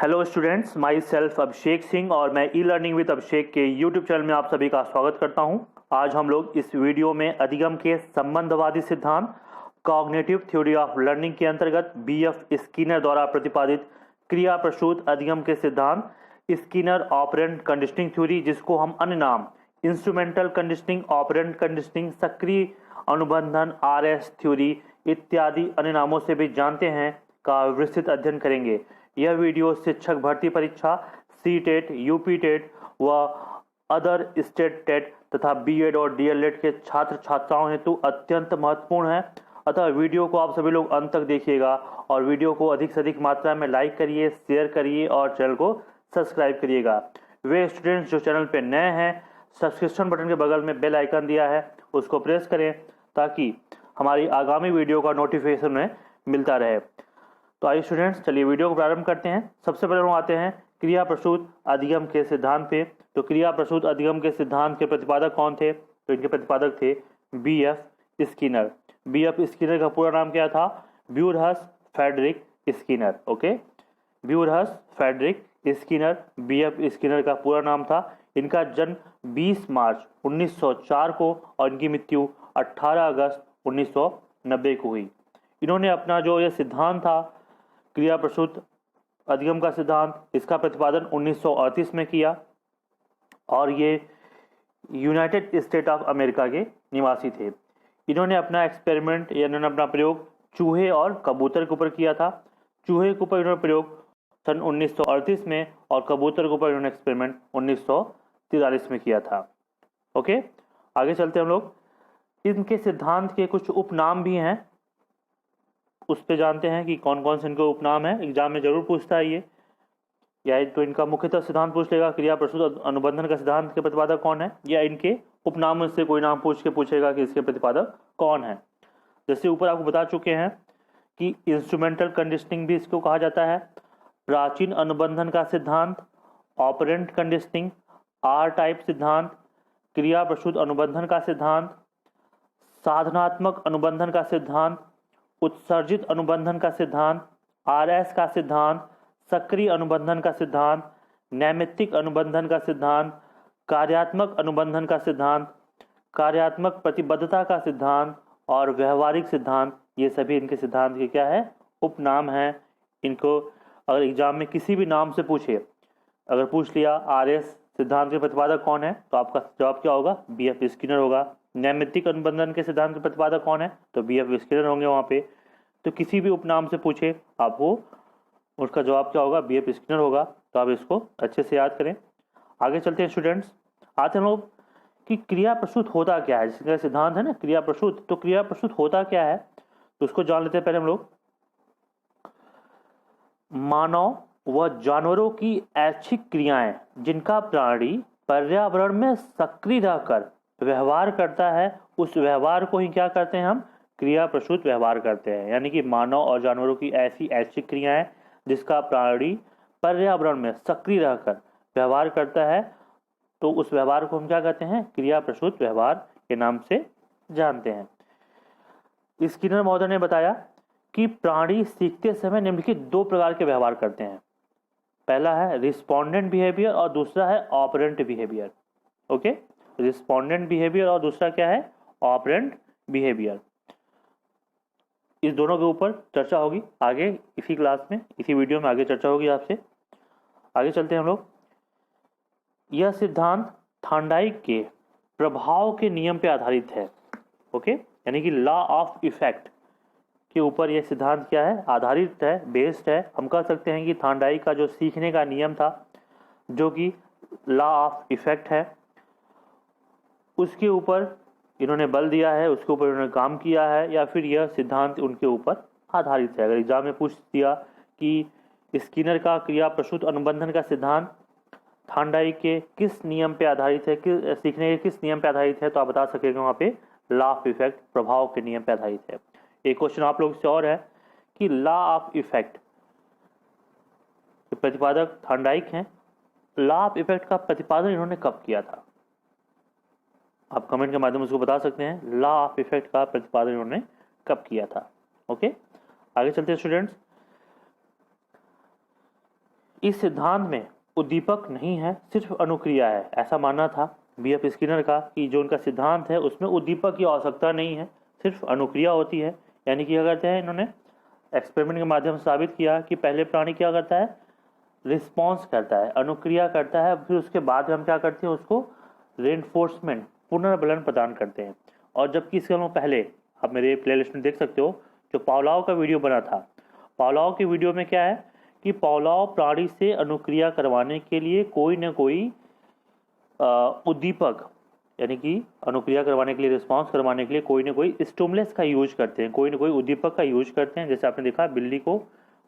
Hello students, my self Abhishek Singh और मैं e learning with अभिषेक के यूट्यूब चैनल में आप सभी का स्वागत करता हूं। आज हम लोग इस वीडियो में अधिगम के संबंधवादी सिद्धांत कॉग्निटिव थ्योरी ऑफ लर्निंग के अंतर्गत बीएफ स्किनर द्वारा प्रतिपादित क्रिया प्रसूत अधिगम के सिद्धांत स्किनर ऑपरेंट कंडीशनिंग थ्योरी, जिसको हम अन्य नाम इंस्ट्रूमेंटल कंडीशनिंग, ऑपरेंट कंडीशनिंग, सक्रिय अनुबंधन, आरएस थ्योरी इत्यादि अन्य नामों से भी जानते हैं, का विस्तृत अध्ययन करेंगे। यह वीडियो शिक्षक भर्ती परीक्षा सी टेट, यूपी टेट व अदर स्टेट टेट तथा बीएड और डीएलएड के छात्र छात्राओं हेतु अत्यंत महत्वपूर्ण है। अतः वीडियो को आप सभी लोग अंत तक देखिएगा और वीडियो को अधिक से अधिक मात्रा में लाइक करिए, शेयर करिए और चैनल को सब्सक्राइब करिएगा। वे स्टूडेंट्स जो चैनल पे नए हैं, सब्सक्रिप्शन बटन के बगल में बेल आइकन दिया है, उसको प्रेस करें ताकि हमारी आगामी वीडियो का नोटिफिकेशन में मिलता रहे। तो आइए स्टूडेंट्स, चलिए वीडियो को प्रारंभ करते हैं। सबसे पहले हम आते हैं क्रिया प्रसूत अधिगम के सिद्धांत पे। तो क्रिया प्रसूत अधिगम के सिद्धांत के प्रतिपादक कौन थे? तो इनके प्रतिपादक थे बीएफ स्किनर। बीएफ स्किनर का पूरा नाम क्या था? Burrhus Frederic Skinner. Okay, Burrhus Frederic Skinner B F Skinner का पूरा नाम था। इनका जन्म 20 मार्च 1904 को और इनकी मृत्यु 18 अगस्त 1990 को हुई। इन्होंने अपना जो ये सिद्धांत था क्रिया प्रसूत अधिगम का सिद्धांत, इसका प्रतिपादन 1938 में किया और ये यूनाइटेड स्टेट ऑफ अमेरिका के निवासी थे। इन्होंने अपना एक्सपेरिमेंट या इन्होंने अपना प्रयोग चूहे और कबूतर के ऊपर किया था। चूहे के ऊपर इन्होंने प्रयोग सन 1938 में और कबूतर के ऊपर इन्होंने एक्सपेरिमेंट 1943 में किया था। ओके, आगे चलते हम लोग। इनके सिद्धांत के कुछ उपनाम भी हैं, उस पे जानते हैं कि कौन कौन से इनके उपनाम हैं। एग्जाम में जरूर पूछता है ये, या तो इनका मुख्यतः सिद्धांत पूछ लेगा क्रिया प्रसूत अनुबंधन का सिद्धांत के प्रतिपादक कौन है, या इनके उपनाम में से कोई नाम पूछ के पूछेगा कि इसके प्रतिपादक कौन है। जैसे ऊपर आपको बता चुके हैं कि इंस्ट्रूमेंटल कंडीशनिंग भी इसको कहा जाता है, प्राचीन अनुबंधन का सिद्धांत, ऑपरेंट कंडीशनिंग, आर टाइप सिद्धांत, क्रिया प्रसूत अनुबंधन का सिद्धांत, साधनात्मक अनुबंधन का सिद्धांत, उत्सर्जित अनुबंधन का सिद्धांत, आरएस का सिद्धांत, सक्रिय अनुबंधन का सिद्धांत, नैमित्तिक अनुबंधन का सिद्धांत, कार्यात्मक अनुबंधन का सिद्धांत, कार्यात्मक प्रतिबद्धता का सिद्धांत और व्यवहारिक सिद्धांत। ये सभी इनके सिद्धांत के क्या है? उपनाम हैं। इनको अगर एग्जाम में किसी भी नाम से पूछे, अगर पूछ लिया आरएस सिद्धांत के प्रतिपादक कौन है, तो आपका जवाब क्या होगा? बीएफ स्किनर होगा। नैमित्तिक अनुबंधन के सिद्धांत के प्रतिपादक कौन है? तो बीएफ स्किनर होंगे वहां पे। तो किसी भी उपनाम से पूछे आपको, उसका जवाब क्या होगा? बीएफ स्किनर होगा। तो आप इसको अच्छे से याद करें। आगे चलते हैं स्टूडेंट्स, आते हैं लोग कि क्रिया प्रसूत होता क्या है। जिसका सिद्धांत है ना क्रिया प्रसूत, तो क्रिया प्रसूत होता क्या है तो उसको जान लेते हैं पहले हम लोग। मानव व जानवरों की ऐच्छिक क्रियाएं जिनका प्राणी पर्यावरण में सक्रिय रहकर व्यवहार करता है, उस व्यवहार को ही क्या करते हैं? हम क्रिया प्रसूत व्यवहार करते हैं। यानी कि मानव और जानवरों की ऐसी ऐच्छिक क्रियाएं जिसका प्राणी पर्यावरण में सक्रिय रहकर व्यवहार करता है, तो उस व्यवहार को हम क्या कहते हैं? क्रिया प्रसूत व्यवहार के नाम से जानते हैं। स्किनर महोदय ने बताया कि प्राणी सीखते समय निम्नलिखित दो प्रकार के व्यवहार करते हैं। पहला है रिस्पोंडेंट बिहेवियर और दूसरा है operant behaviour. Okay, respondent behaviour और दूसरा क्या है? Operant behaviour. इस दोनों के ऊपर चर्चा होगी आगे इसी क्लास में, इसी वीडियो में आगे चर्चा होगी आपसे। आगे चलते हैं हम लोग। यह सिद्धांत थांडाइक के प्रभाव के नियम पे आधारित है। ओके, यानी कि लॉ ऑफ इफेक्ट के ऊपर यह सिद्धांत क्या है? आधारित है, बेस्ड है। हम कह सकते हैं कि थांडाइक का जो सीखने का नियम था, जो कि लॉ ऑफ इफेक्ट है, उसके ऊपर इन्होंने बल दिया है, उसके ऊपर इन्होंने काम किया है, या फिर यह सिद्धांत उनके ऊपर आधारित है। अगर एग्जाम में पूछ दिया कि स्किनर का क्रिया प्रसूत अनुबंधन का सिद्धांत थांडाइक के किस नियम पे आधारित है, सीखने के किस नियम पे आधारित है, तो आप बता सकेंगे वहां पे लॉ ऑफ इफेक्ट, प्रभाव के नियम पे आधारित है। एक क्वेश्चन आप लोग से और है कि लॉ ऑफ इफेक्ट के प्रतिपादक थांडाइक हैं। लॉ ऑफ इफेक्ट का प्रतिपादन इन्होंने कब किया था? आप कमेंट के माध्यम से उसको बता सकते हैं। लॉ ऑफ इफेक्ट का प्रतिपादन इन्होंने कब किया था? ओके, आगे चलते हैं स्टूडेंट्स। इस सिद्धांत में उद्दीपक नहीं है, सिर्फ अनुक्रिया है। ऐसा मानना था बीएफ स्किनर का कि जो उनका सिद्धांत है उसमें उद्दीपक की आवश्यकता नहीं है, सिर्फ अनुक्रिया होती है। यानी कि क्या करते हैं इन्होंने एक्सपेरिमेंट के माध्यम से साबित किया कि पहले प्राणी क्या करता है, रिस्पॉन्स करता है, अनुक्रिया करता है, फिर उसके बाद हम क्या करते हैं, उसको रेनफोर्समेंट, पुनर्बलन प्रदान करते हैं। और जबकि इसके पहले आप मेरे प्लेलिस्ट में देख सकते हो जो पावलोव का वीडियो बना था, पावलोव के वीडियो में क्या है कि पावलोव प्राणी से अनुक्रिया करवाने के लिए कोई न कोई उद्दीपक, यानी कि अनुक्रिया करवाने के लिए, रिस्पांस करवाने के लिए कोई न कोई स्टिमुलस का यूज करते हैं, कोई न कोई उद्दीपक का यूज करते हैं। जैसे आपने देखा बिल्ली को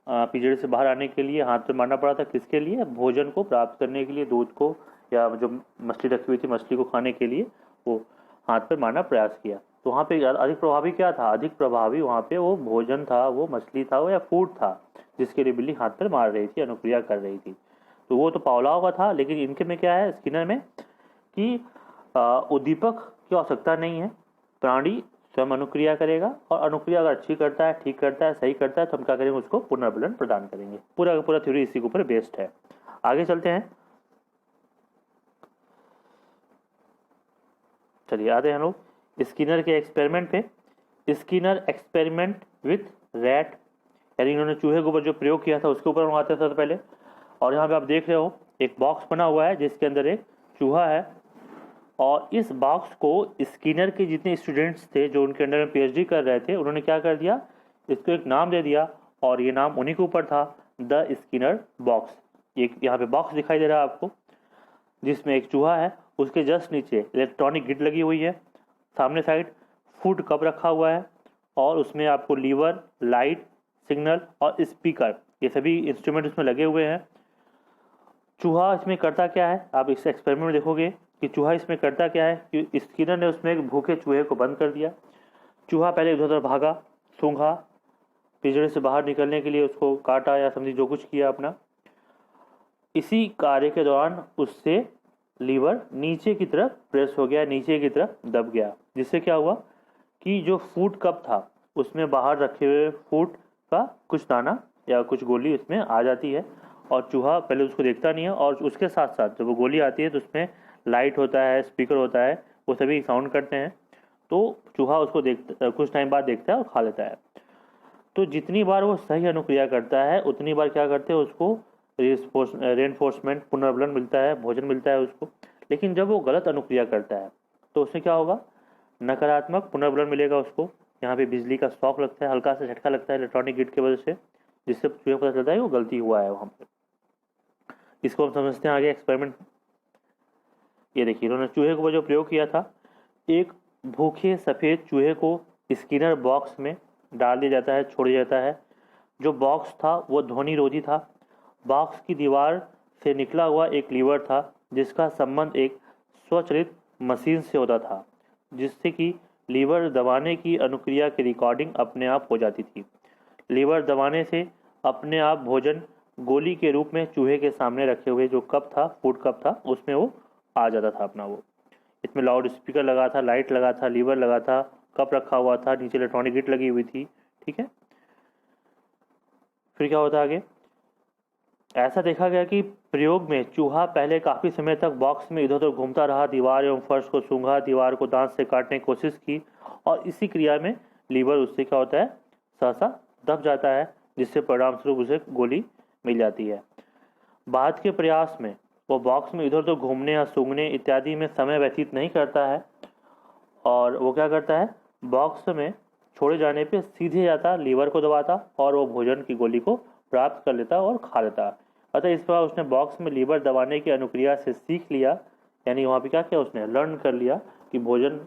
पिंजरे से बाहर आने के लिए हाथ पे मारना पड़ा था, किसके लिए, भोजन को प्राप्त करने के लिए, दूध को या जो मछली रखी हुई थी मछली को खाने के लिए वो हाथ पे मारना प्रयास किया। तो वहाँ पे अधिक प्रभावी क्या था, अधिक प्रभावी वहाँ पे वो भोजन था, वो मछली था, वो या फूड था जिसके लिए बिल्ली हाथ पर मार रही थी, अनुक्रिया कर रही थी। तो वो तो पावलोव का था। लेकिन इनके में क्या है, स्किनर में, कि उद्दीपक की आवश्यकता नहीं है, प्राणी स्वयं अनुक्रिया करेगा और अनुक्रिया अगर अच्छी करता है, ठीक करता है, सही करता है तो हम क्या करेंगे, उसको पुनर्बलन प्रदान करेंगे। पूरा का पूरा थ्योरी इसी के ऊपर बेस्ड है। आगे चलते हैं, चलिए आते हैं हम लोग स्किनर के एक्सपेरिमेंट पे। स्किनर एक्सपेरिमेंट विथ रैट, यानी इन्होंने चूहे के ऊपर जो प्रयोग किया था उसके ऊपर हम आते थे पहले। और यहाँ पे आप देख रहे हो एक बॉक्स बना हुआ है जिसके अंदर एक चूहा है, और इस बॉक्स को स्किनर के जितने स्टूडेंट्स थे जो उनके अंडर में पीएचडी कर रहे थे, उन्होंने क्या कर दिया, इसको एक नाम दे दिया और ये नाम उन्हीं के ऊपर था, द स्किनर बॉक्स। एक यहाँ पे बॉक्स दिखाई दे रहा है आपको जिसमें एक चूहा है, उसके जस्ट नीचे इलेक्ट्रॉनिक गिट लगी हुई है, सामने साइड फूड कप रखा हुआ है और उसमें आपको लीवर, लाइट, सिग्नल और स्पीकर, ये सभी इंस्ट्रूमेंट उसमें लगे हुए हैं। चूहा इसमें करता क्या है, आप इस एक्सपेरिमेंट में देखोगे कि चूहा इसमें करता क्या है कि स्किनर ने उसमें एक भूखे चूहे को बंद कर दिया। चूहा पहले इधर उधर भागा, सूंघा, पिंजरे से बाहर निकलने के लिए उसको काटा या समझी जो कुछ किया अपना। इसी कार्य के दौरान उससे लीवर नीचे की तरफ प्रेस हो गया, नीचे की तरफ दब गया, जिससे क्या हुआ कि जो फूड कप था उसमें बाहर रखे हुए फूड का कुछ दाना या कुछ गोली इसमें आ जाती है और चूहा पहले उसको देखता नहीं है, और उसके साथ साथ जब वो गोली आती है तो उसमें लाइट होता है, स्पीकर होता है, वो सभी साउंड करते हैं। तो चूहा उसको कुछ टाइम बाद देखता है और खा लेता है। तो जितनी बार वो सही अनुक्रिया करता है उतनी बार क्या करते हैं, उसको रेनफोर्समेंट, पुनर्बलन मिलता है, भोजन मिलता है उसको। लेकिन जब वो गलत अनुक्रिया करता है तो उससे क्या होगा, नकारात्मक पुनर्बलन मिलेगा उसको। यहाँ पे बिजली का शॉक लगता है, हल्का सा झटका लगता है इलेक्ट्रॉनिक गिट की वजह से, जिससे चूहे को पता चलता है वो गलती हुआ है वहाँ पे। इसको हम समझते हैं आगे एक्सपेरिमेंट। ये देखिए इन्होंने चूहे को जो प्रयोग किया था, एक भूखे सफ़ेद चूहे को स्किनर बॉक्स में डाल दिया जाता है, छोड़ दिया जाता है। जो बॉक्स था वो ध्वनि रोधी था। बॉक्स की दीवार से निकला हुआ एक लीवर था जिसका संबंध एक स्वचालित मशीन से होता था, जिससे कि लीवर दबाने की अनुक्रिया की रिकॉर्डिंग अपने आप हो जाती थी। लीवर दबाने से अपने आप भोजन गोली के रूप में चूहे के सामने रखे हुए जो कप था, फूड कप था, उसमें वो आ जाता था अपना। वो इसमें लाउड स्पीकर लगा था, लाइट लगा था, लीवर लगा था, कप रखा हुआ था, नीचे इलेक्ट्रॉनिक गिट लगी हुई थी। ठीक है, फिर क्या होता आगे, ऐसा देखा गया कि प्रयोग में चूहा पहले काफ़ी समय तक बॉक्स में इधर उधर घूमता रहा, दीवार एवं फर्श को सूंघा, दीवार को दांत से काटने की कोशिश की, और इसी क्रिया में लीवर उससे क्या होता है, सहसा दब जाता है, जिससे परिणाम स्वरूप उसे गोली मिल जाती है। बाद के प्रयास में वो बॉक्स में इधर उधर घूमने या सूंघने इत्यादि में समय व्यतीत नहीं करता है, और वो क्या करता है, बॉक्स में छोड़े जाने पे सीधे जाता, लीवर को दबाता और वो भोजन की गोली को प्राप्त कर लेता और खा लेता। अतः इस बार उसने बॉक्स में लीवर दबाने की अनुक्रिया से सीख लिया, यानी वहाँ पे क्या किया उसने, लर्न कर लिया कि भोजन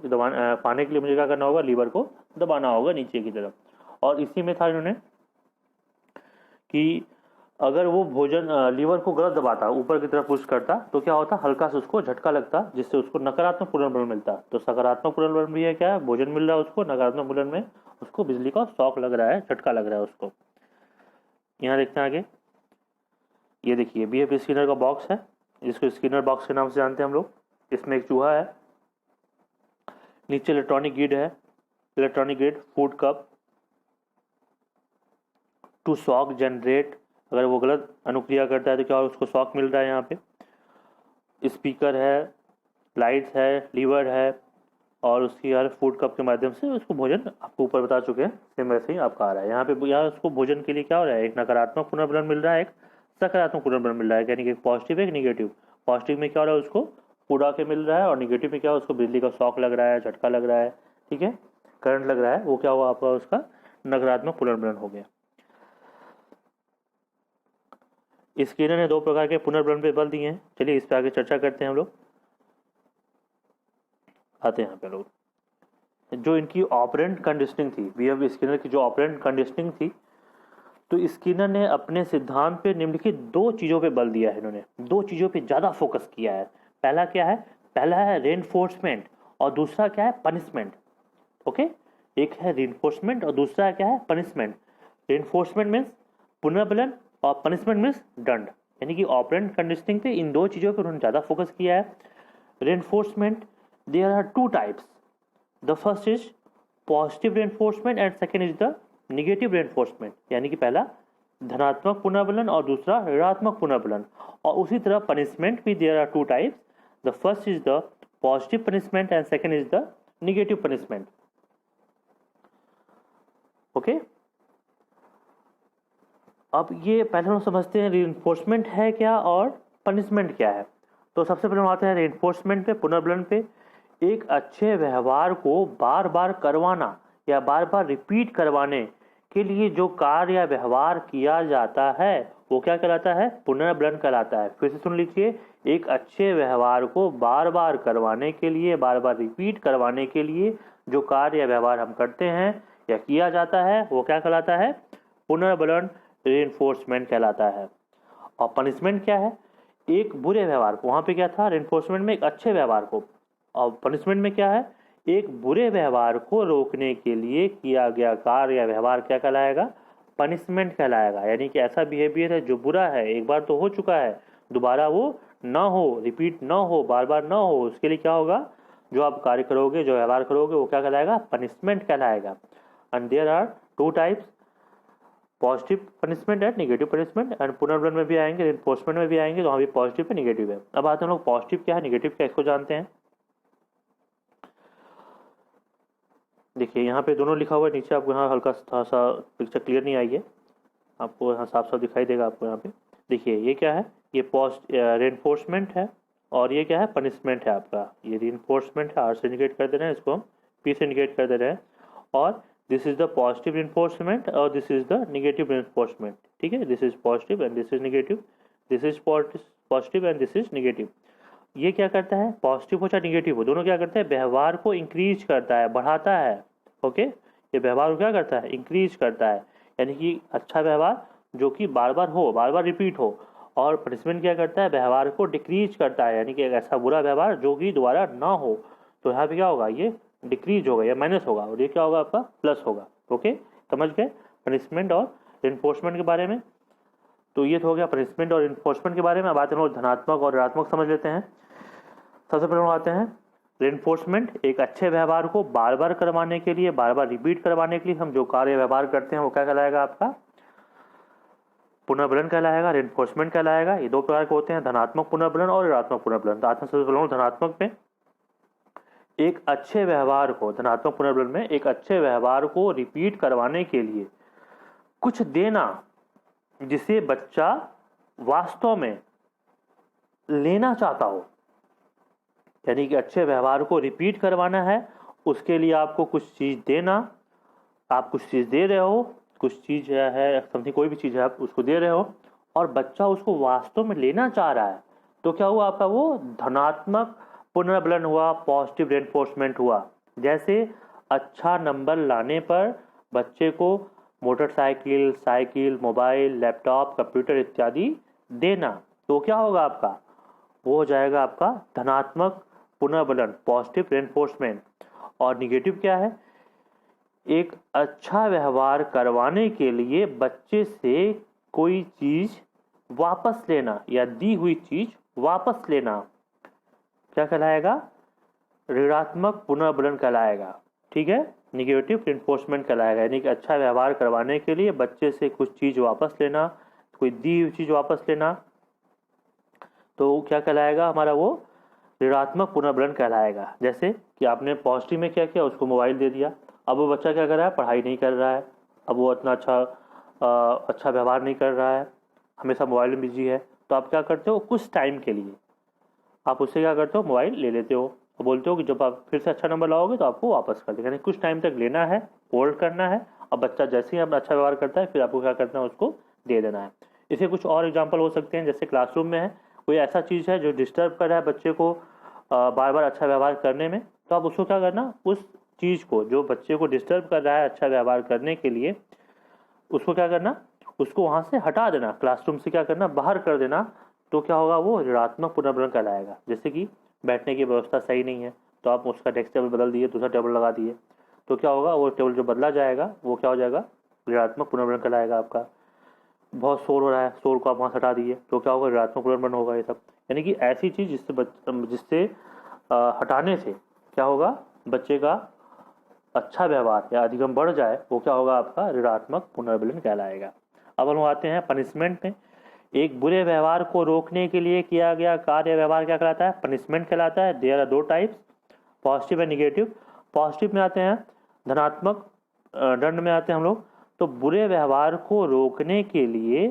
पाने के लिए मुझे क्या करना होगा, लीवर को दबाना होगा नीचे की तरफ। और इसी में था इन्होंने कि अगर वो भोजन लीवर को गलत दबाता, ऊपर की तरफ पुश करता, तो क्या होता, हल्का सा उसको झटका लगता, जिससे उसको नकारात्मक पुनर्बलन मिलता। तो सकारात्मक पुनर्बलन भी है क्या है, भोजन मिल रहा है उसको, नकारात्मक पुनर्बलन में उसको बिजली का शॉक लग रहा है, झटका लग रहा है उसको। यहाँ देखते हैं आगे, ये देखिए बीएफ स्किनर का बॉक्स है, जिसको स्किनर बॉक्स के नाम से जानते हैं हम लोग। इसमें एक चूहा है, नीचे इलेक्ट्रॉनिक गिड है, electronic grid, food cup, to shock generate अगर वो गलत अनुक्रिया करता है तो क्या उसको शॉक मिल रहा है। यहाँ पे स्पीकर है, लाइट्स है, लीवर है और उसकी हर फूड कप के माध्यम से उसको भोजन आपको ऊपर बता चुके हैं, सेम वैसे ही आपका आ रहा है। यहाँ पे यहाँ उसको भोजन के लिए क्या हो रहा है, एक नकारात्मक पुनर्बलन मिल रहा है, एक सकारात्मक पुनर्बलन मिल रहा है, यानी कि एक पॉजिटिव एक निगेटिव। पॉजिटिव में क्या हो रहा है, उसको फूड आके मिल रहा है और निगेटिव में क्या है, उसको बिजली का शॉक लग रहा है, झटका लग रहा है, ठीक है, करंट लग रहा है। वो क्या हुआ आपका, उसका नकारात्मक पुनर्बलन हो गया। स्किनर ने 2 प्रकार के पुनर्बलन पे बल दिए हैं। चलिए इस पर आगे चर्चा करते हैं हम लोग। आते हैं यहाँ पे लोग, जो इनकी ऑपरेंट कंडीशनिंग थी, वी.एफ. स्किनर की जो ऑपरेंट कंडीशनिंग थी, तो स्किनर ने अपने सिद्धांत पे निम्नलिखित 2 चीज़ों पे बल दिया है। इन्होंने 2 चीज़ों पे ज़्यादा फोकस किया है। पहला क्या है, पहला है रेनफोर्समेंट और दूसरा क्या है, पनिशमेंट। ओके, एक है रेनफोर्समेंट और दूसरा क्या है, पनिशमेंट। रेनफोर्समेंट मीन्स पुनर्बलन और पनिशमेंट मीन्स दंड, यानी कि ऑपरेंट कंडीशनिंग पे इन 2 चीज़ों पर उन्होंने ज़्यादा फोकस किया है। Reinforcement, there are 2 types. The first is positive reinforcement and second is the negative reinforcement, यानी कि पहला धनात्मक पुनर्बलन और दूसरा ऋणात्मक पुनर्बलन। और उसी तरह पनिशमेंट भी there are 2 types. The first is the positive punishment and second is the negative punishment. Okay? अब ये पहले हम समझते हैं reinforcement है क्या और पनिशमेंट क्या है। तो सबसे पहले हम आते हैं reinforcement पे, पुनर्बलन पे। एक अच्छे व्यवहार को बार बार करवाना या बार बार रिपीट करवाने के लिए जो कार्य या व्यवहार किया जाता है वो क्या कहलाता है, पुनर्बलन कहलाता है। फिर से सुन लीजिए, एक अच्छे व्यवहार को बार बार करवाने के लिए, बार बार रिपीट करवाने के लिए जो कार्य या व्यवहार हम करते हैं या किया जाता है वो क्या कहलाता है, पुनर्बलन, रेनफोर्समेंट कहलाता है। और पनिशमेंट क्या है, एक बुरे व्यवहार को, वहाँ पे क्या था रेनफोर्समेंट में, एक अच्छे व्यवहार को, और पनिशमेंट में क्या है, एक बुरे व्यवहार को रोकने के लिए किया गया कार्य या व्यवहार क्या कहलाएगा, पनिशमेंट कहलाएगा। यानी कि ऐसा बिहेवियर है जो बुरा है, एक बार तो हो चुका है, दोबारा वो ना हो, रिपीट ना हो, बार बार ना हो, उसके लिए क्या होगा, जो आप कार्य करोगे, जो व्यवहार करोगे वो क्या कहलाएगा, पनिशमेंट कहलाएगा। And there are 2 types, positive punishment and negative punishment. And पुनर्बलन में भी आएंगे, रेनफोर्समेंट में भी आएंगे, तो वहाँ भी पॉजिटिव है, नेगेटिव है। अब आते हैं लोग पॉजिटिव क्या है, नेगेटिव क्या है, इसको जानते हैं। देखिए यहाँ पे दोनों लिखा हुआ है, नीचे आपको यहाँ हल्का सा पिक्चर क्लियर नहीं आई है, आपको यहाँ साफ साफ दिखाई देगा आपको। यहाँ पे देखिए ये क्या है, ये रेनफोर्समेंट है और ये क्या है, पनिशमेंट है आपका। ये रेनफोर्समेंट है, आर से इंडिकेट कर दे रहे हैं, इसको हम पी से इंडिकेट कर दे रहे हैं। और this is the positive reinforcement और this is the negative reinforcement, ठीक है। This is positive and this is negative, this is positive and this is negative. ये क्या करता है, पॉजिटिव हो चाहे नेगेटिव हो, दोनों क्या करते हैं, व्यवहार को इंक्रीज करता है, बढ़ाता है। ओके, ये व्यवहार को क्या करता है, इंक्रीज करता है, यानी कि अच्छा व्यवहार जो कि बार बार हो, बार बार रिपीट हो। और पनिशमेंट क्या करता है, व्यवहार को डिक्रीज करता है, यानी कि एक ऐसा बुरा व्यवहार जो कि दोबारा ना हो। तो यहाँ पे क्या होगा, ये डिक्रीज होगा या माइनस होगा, और ये क्या होगा आपका, प्लस होगा। ओके, समझ गए पनिशमेंट और इन्फोर्समेंट के बारे में। तो ये तो हो गया पनिशमेंट और इन्फोर्समेंट के बारे में। अब आते हैं धनात्मक और ऋणात्मक समझ लेते हैं। सबसे पहले हम आते हैं रेनफोर्समेंट, एक अच्छे व्यवहार को बार बार करवाने के लिए, बार बार रिपीट करवाने के लिए हम जो कार्य व्यवहार करते हैं वो क्या कहलाएगा आपका, पुनर्बलन कहलाएगा, रेनफोर्समेंट कहलाएगा। ये 2 प्रकार के होते हैं, धनात्मक पुनर्बलन और ऋणात्मक पुनर्बलन। तो सबसे पहले धनात्मक में, एक अच्छे व्यवहार को, धनात्मक पुनर्बलन में एक अच्छे व्यवहार को रिपीट करवाने के लिए कुछ देना जिसे बच्चा वास्तव में लेना चाहता हो, यानी कि अच्छे व्यवहार को रिपीट करवाना है, उसके लिए आपको कुछ चीज देना, आप कुछ चीज दे रहे हो, कुछ चीज है समथिंग, कोई भी चीज है आप उसको दे रहे हो और बच्चा उसको वास्तव में लेना चाह रहा है, तो क्या हुआ आपका, वो धनात्मक पुनर्बलन हुआ, पॉजिटिव रेनफोर्समेंट हुआ। जैसे अच्छा नंबर लाने पर बच्चे को motorcycle, cycle, mobile, laptop, computer इत्यादि देना, तो क्या होगा आपका, वो हो जाएगा आपका धनात्मक पुनर्बलन, पॉजिटिव रेनफोर्समेंट। और निगेटिव क्या है, एक अच्छा व्यवहार करवाने के लिए बच्चे से कोई चीज वापस लेना या दी हुई चीज वापस लेना, क्या कहलाएगा, ऋणात्मक पुनर्बलन कहलाएगा, ठीक है, निगेटिव रेनफोर्समेंट कहलाएगा। यानी कि अच्छा व्यवहार करवाने के लिए बच्चे से कुछ चीज वापस लेना, कोई दी हुई चीज़ वापस लेना, तो क्या कहलाएगा हमारा, वो ऋणात्मक पुनर्बलन कहलाएगा। जैसे कि आपने पॉजिटिव में क्या किया, उसको मोबाइल दे दिया, अब वो बच्चा क्या कर रहा है, पढ़ाई नहीं कर रहा है, अब वो इतना अच्छा व्यवहार नहीं कर रहा है, हमेशा मोबाइल में बिजी है, तो आप क्या करते हो, कुछ टाइम के लिए आप उससे क्या करते हो, मोबाइल ले लेते हो और बोलते हो कि जब आप फिर से अच्छा नंबर लाओगे तो आपको वापस कर देगा। यानी कुछ टाइम तक लेना है, होल्ड करना है, और बच्चा जैसे ही अपना अच्छा व्यवहार करता है फिर आपको क्या करना है, उसको दे देना है। इसे कुछ और एग्जाम्पल हो सकते हैं, जैसे क्लासरूम में है, कोई ऐसा चीज़ है जो डिस्टर्ब कर रहा है बच्चे को बार बार अच्छा व्यवहार करने में, तो आप उसको क्या करना, उस चीज़ को जो बच्चे को डिस्टर्ब कर रहा है अच्छा व्यवहार करने के लिए, उसको क्या करना, उसको वहाँ से हटा देना, क्लासरूम से क्या करना, बाहर कर देना। तो क्या होगा, वो ऋणात्मक पुनर्बलन कहलाएगा। जैसे कि बैठने की व्यवस्था सही नहीं है, तो आप उसका डेस्क टेबल बदल दिए, दूसरा टेबल लगा दिए, तो क्या होगा, वो टेबल जो बदला जाएगा वो क्या हो जाएगा, ऋणात्मक पुनर्बलन कहलाएगा आपका। बहुत शोर हो रहा है, शोर को आप वहाँ हटा दिए, तो क्या होगा, ऋणात्मक पुनर्बलन होगा। ये सब यानी कि ऐसी चीज़ जिससे हटाने से क्या होगा, बच्चे का अच्छा व्यवहार या अधिगम बढ़ जाए, वो क्या होगा, आपका ऋणात्मक पुनर्बलन कहलाएगा। अब हम आते हैं पनिशमेंट में। एक बुरे व्यवहार को रोकने के लिए किया गया कार्य व्यवहार क्या कहलाता है, पनिशमेंट कहलाता है। देयर आर दो types, positive and negative. Positive में आते हैं धनात्मक, दंड में आते हैं हम लोग। तो बुरे व्यवहार को रोकने के लिए,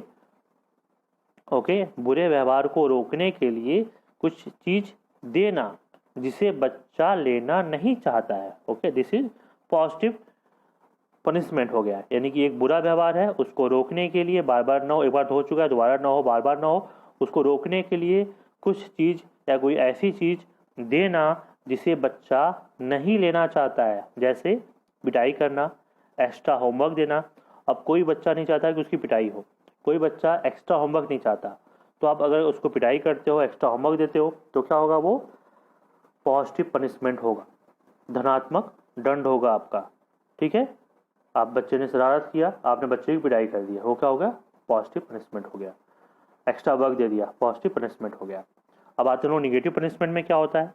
बुरे व्यवहार को रोकने के लिए कुछ चीज देना जिसे बच्चा लेना नहीं चाहता है। दिस इज पॉजिटिव पनिशमेंट हो गया। यानी कि एक बुरा व्यवहार है, उसको रोकने के लिए, बार बार ना हो, एक बार हो चुका है दोबारा ना हो, बार बार ना हो, उसको रोकने के लिए कुछ चीज़ या कोई ऐसी चीज़ देना जिसे बच्चा नहीं लेना चाहता है। जैसे पिटाई करना, एक्स्ट्रा होमवर्क देना। अब कोई बच्चा नहीं चाहता कि उसकी पिटाई हो, कोई बच्चा एक्स्ट्रा होमवर्क नहीं चाहता, तो आप अगर उसको पिटाई करते हो, एक्स्ट्रा होमवर्क देते हो, तो क्या होगा, वो पॉजिटिव पनिशमेंट होगा, धनात्मक दंड होगा आपका। ठीक है, आप बच्चे ने शरारत किया, आपने बच्चे की पिटाई कर दिया, वो क्या हो गया, पॉजिटिव पनिशमेंट हो गया। एक्स्ट्रा वर्क दे दिया, पॉजिटिव पनिशमेंट हो गया। अब आते हैं निगेटिव पनिशमेंट में क्या होता है,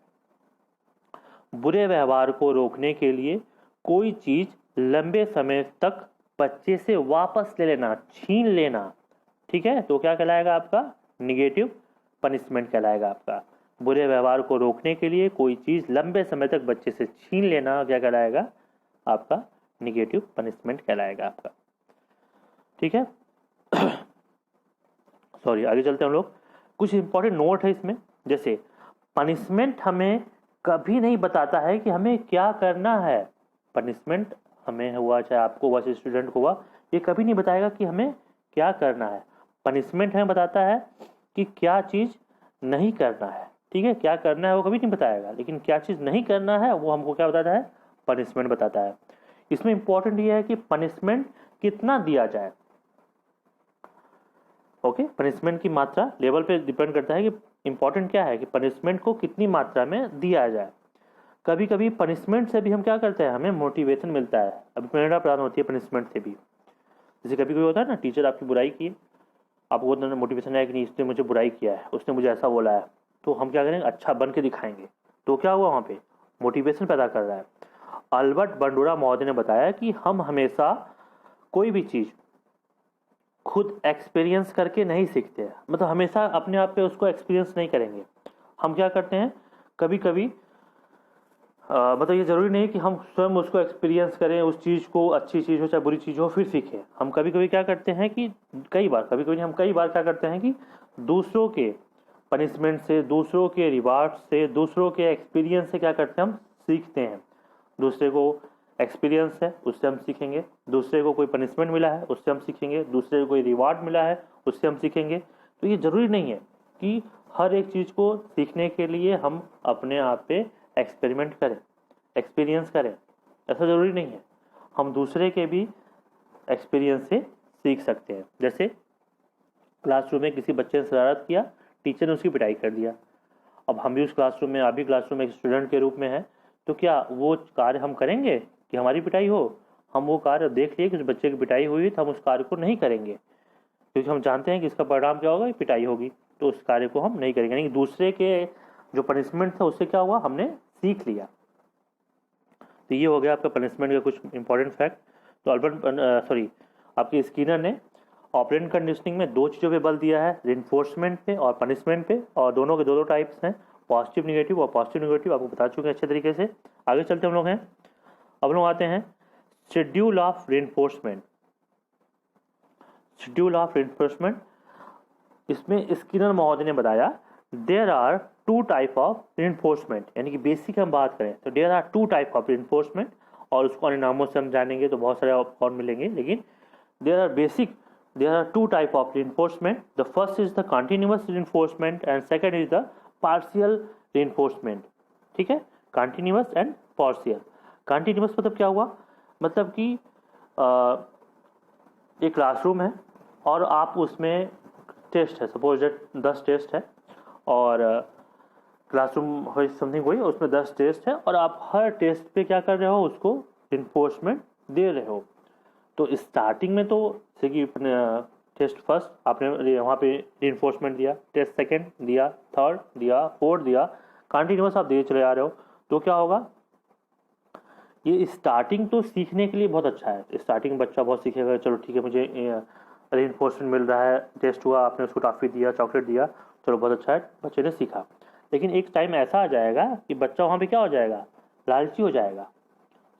बुरे व्यवहार को रोकने के लिए कोई चीज लंबे समय तक बच्चे से वापस ले लेना, छीन लेना। ठीक है, तो क्या कहलाएगा आपका, निगेटिव पनिशमेंट कहलाएगा आपका। बुरे व्यवहार को रोकने के लिए कोई चीज लंबे समय तक बच्चे से छीन लेना क्या कहलाएगा आपका, निगेटिव पनिशमेंट कहलाएगा आपका। ठीक है सॉरी, आगे चलते हैं हम लोग। कुछ इंपॉर्टेंट नोट है इसमें, जैसे पनिशमेंट हमें कभी नहीं बताता है कि हमें क्या करना है। पनिशमेंट हमें हुआ, चाहे आपको हुआ, चाहे स्टूडेंट को हुआ, ये कभी नहीं बताएगा कि हमें क्या करना है। पनिशमेंट हमें बताता है कि क्या चीज़ नहीं करना है। ठीक है, क्या करना है वो कभी नहीं बताएगा, लेकिन क्या चीज़ नहीं करना है वो हमको क्या बताता है, पनिशमेंट बताता है। इसमें इंपॉर्टेंट ये है कि पनिशमेंट कितना दिया जाए। पनिशमेंट की मात्रा लेवल पे डिपेंड करता है कि इंपॉर्टेंट क्या है कि पनिशमेंट को कितनी मात्रा में दिया जाए। कभी कभी पनिशमेंट से भी हम क्या करते हैं, हमें मोटिवेशन मिलता है। अभी प्रेरणा प्रदान होती है पनिशमेंट से भी। जैसे कभी कभी होता है ना, टीचर आपकी बुराई की, आपको मोटिवेशन है कि नहीं, इसने मुझे बुराई किया है, उसने मुझे ऐसा बोला है, तो हम क्या करेंगे, अच्छा बन के दिखाएंगे। तो क्या हुआ, वहाँ पे मोटिवेशन पैदा कर रहा है। अल्बर्ट बंडूरा महोदय ने बताया कि हम हमेशा कोई भी चीज़ खुद एक्सपीरियंस करके नहीं सीखते हैं, मतलब हमेशा अपने आप पे उसको एक्सपीरियंस नहीं करेंगे। हम क्या करते हैं, कभी कभी मतलब ये ज़रूरी नहीं कि हम स्वयं उसको एक्सपीरियंस करें, उस चीज़ को, अच्छी चीज़ हो चाहे बुरी चीज़ हो, फिर सीखें। हम कभी कभी क्या करते हैं कि कई बार क्या करते हैं कि दूसरों के पनिशमेंट से, दूसरों के रिवार्ड से, दूसरों के एक्सपीरियंस से क्या करते हैं, हम सीखते हैं। दूसरे को एक्सपीरियंस है, उससे हम सीखेंगे। दूसरे को कोई पनिशमेंट मिला है, उससे हम सीखेंगे। दूसरे को कोई रिवार्ड मिला है, उससे हम सीखेंगे। तो ये ज़रूरी नहीं है कि हर एक चीज़ को सीखने के लिए हम अपने आप पे एक्सपेरिमेंट करें, एक्सपीरियंस करें, ऐसा ज़रूरी नहीं है। हम दूसरे के भी एक्सपीरियंस से सीख सकते हैं। जैसे क्लासरूम में किसी बच्चे ने शरारत किया, टीचर ने उसकी पिटाई कर दिया। अब हम भी उस क्लासरूम में, आप भी क्लासरूम में एक स्टूडेंट के रूप में हैं, तो क्या वो कार्य हम करेंगे कि हमारी पिटाई हो? हम वो कार्य देख लिए कि उस बच्चे की पिटाई हुई, तो हम उस कार्य को नहीं करेंगे, क्योंकि हम जानते हैं कि इसका परिणाम क्या होगा, पिटाई होगी, तो उस कार्य को हम नहीं करेंगे। यानी दूसरे के जो पनिशमेंट था उससे क्या हुआ, हमने सीख लिया। तो ये हो गया आपका पनिशमेंट का कुछ इंपॉर्टेंट फैक्ट। तो आपके स्किनर ने ऑपरेंट कंडीशनिंग में दो चीज़ों पे बल दिया है, रिइंफोर्समेंट पे और पनिशमेंट पे, और दोनों के दो टाइप्स हैं, पॉजिटिव निगेटिव। और पॉजिटिव निगेटिव आपको बता चुके हैं अच्छे तरीके से। आगे चलते हम लोग हैं, अब लोग आते हैं schedule of reinforcement. Schedule of reinforcement, इसमें स्किनर महोदय ने बताया there are two type of reinforcement, यानी कि बेसिक हम बात करें तो there are two type of reinforcement, और उसको अन्य नामों से हम जानेंगे तो बहुत सारे और मिलेंगे, लेकिन there are two type of reinforcement. The first is the continuous reinforcement and second is the partial reinforcement. ठीक है, continuous and partial. continuous मतलब क्या हुआ, मतलब कि एक क्लासरूम है और आप उसमें टेस्ट है, सपोज दैट 10 टेस्ट है, और क्लासरूम समथिंग हुई, उसमें 10 टेस्ट है और आप हर टेस्ट पे क्या कर रहे हो, उसको रिइंफोर्समेंट दे रहे हो। तो स्टार्टिंग में तो जैसे कि टेस्ट फर्स्ट आपने वहाँ पे रिइंफोर्समेंट दिया, टेस्ट सेकंड दिया, थर्ड दिया, फोर्थ दिया, कंटिन्यूस आप दे चले आ रहे हो, तो क्या होगा, ये स्टार्टिंग तो सीखने के लिए बहुत अच्छा है। स्टार्टिंग बच्चा बहुत सीखेगा, चलो ठीक है मुझे रिइंफोर्समेंट मिल रहा है, टेस्ट हुआ, आपने उसको टॉफ़ी दिया, चॉकलेट दिया, चलो बहुत अच्छा है, बच्चे ने सीखा। लेकिन एक टाइम ऐसा आ जाएगा कि बच्चा वहाँ पे क्या हो जाएगा, लालची हो जाएगा,